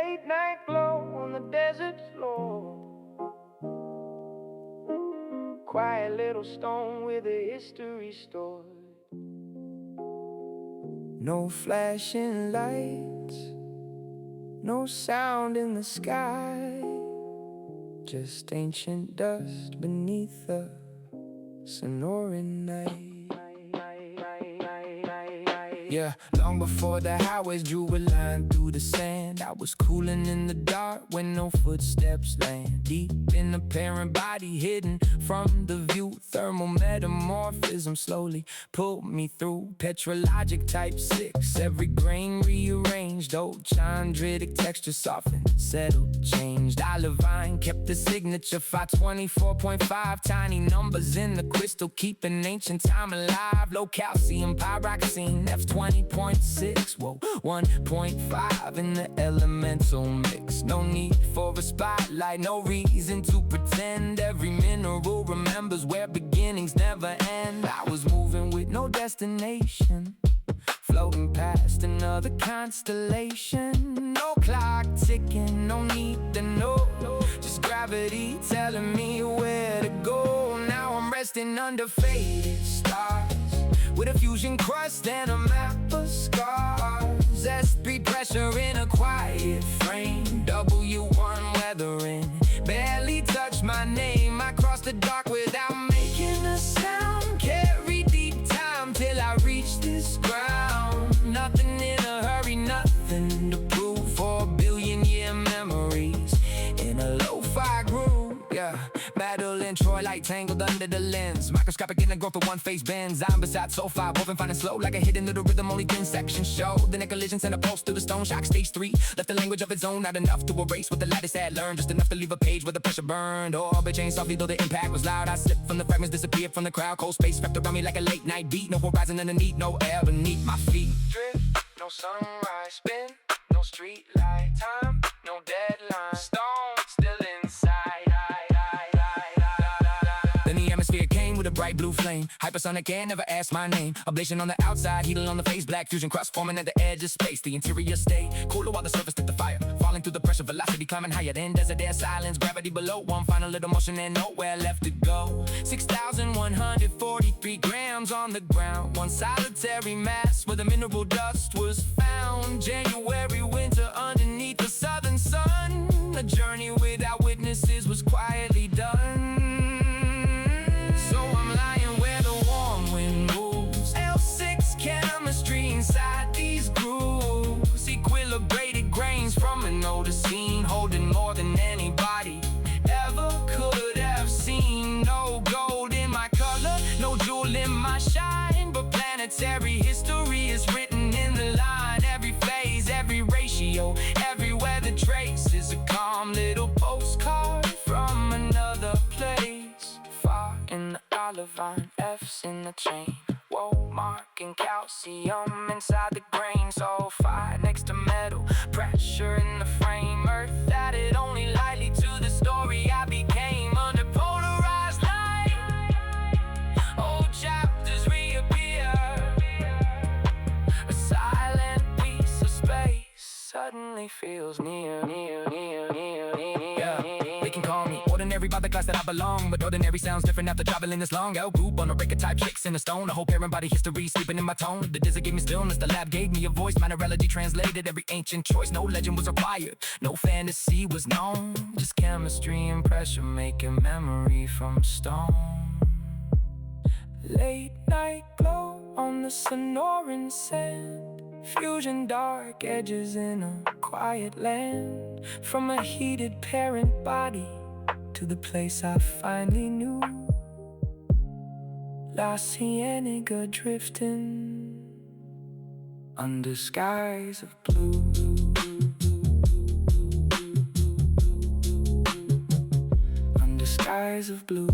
late night glow on the desert floor. Quiet little stone with a history stored. No flashing lights, no sound in the sky, just ancient dust beneath the Sonoran night. Yeah, long before the highways drew a line through the sand, I was cooling in the dark when no footsteps land. Deep in the parent body, hidden from the view, thermal metamorphism slowly pulled me through. Petrologic type 6, every grain rearranged. Old chondritic texture softened, settled, changed. Olivine kept the signature 524.5. Tiny numbers in the crystal, keeping ancient time alive. Low calcium pyroxene, F20.6, whoa, 1.5 in the elemental mix. No need for a spotlight, no reason to pretend. Every mineral remembers where beginnings never end. I was moving with no destination, floating past another constellation. No clock ticking, no need to know, just gravity telling me where to go. Now I'm resting under faded stars, with a fusion crust and a map of scars. S3 pressure in a quiet frame, W1 weathering, barely touch my name. I cross the dark without making a sound, carry deep time till I reach this ground. Nothing in a hurry, nothing to prove. 4 billion-year memories in a lo-fi groove. Yeah, battle in Troy light tangled under the lens. Microscopic in the growth of one phase bends. I'm beside sulfide, woven fine and slow, like a hidden little rhythm, only thin sections show. Then a collision sent a pulse through the stone. Shock stage 3, left a language of its own. Not enough to erase what the lattice had learned, just enough to leave a page where the pressure burned. Orbit changed softly though the impact was loud. I slipped from the fragments, disappeared from the crowd. Cold space wrapped around me like a late night beat. No horizon underneath, no air beneath my feet. Drift, no sunrise, spin, no street light. Time, no deadline. Stone, still inside. Then the atmosphere came with a bright blue flame. Hypersonic air never asked my name. Ablation on the outside, heating on the face. Black fusion crust forming at the edge of space. The interior stayed cooler while the surface took the fire. Falling through the pressure, velocity climbing higher. Then desert air, silence, gravity below. One final little motion and nowhere left to go. 6,143 grams on the ground. One solitary mass where the mineral dust was found. January winter underneath the southern sun. A journey without witnesses was quietly done. Chemistry inside these grooves, equilibrated grains from an older scene, holding more than anybody ever could have seen. No gold in my color, no jewel in my shine, but planetary history is written in the line. Every phase, every ratio, every weather trace is a calm little postcard from another place. Far in the olivine, F's in the chain. Whoa, marking calcium inside the grain. Sulfide next to metal, pressure in the frame. Earth added only lightly to the story I became. Under polarized light, old chapters reappear. A silent piece of space suddenly feels near. Yeah, they can call me ordinary by the class that I belong, but ordinary sounds different after traveling this long. L group on a breaker type 6 in a stone. A whole parent body history sleeping in my tone. The desert gave me stillness, the lab gave me a voice. Mineralogy translated every ancient choice. No legend was required, no fantasy was known. Just chemistry and pressure making memory from stone. Late night glow on the Sonoran sand. Fusion dark edges in a quiet land. From a heated parent body to the place I finally knew. La Cienega drifting under skies of blue. Under skies of blue.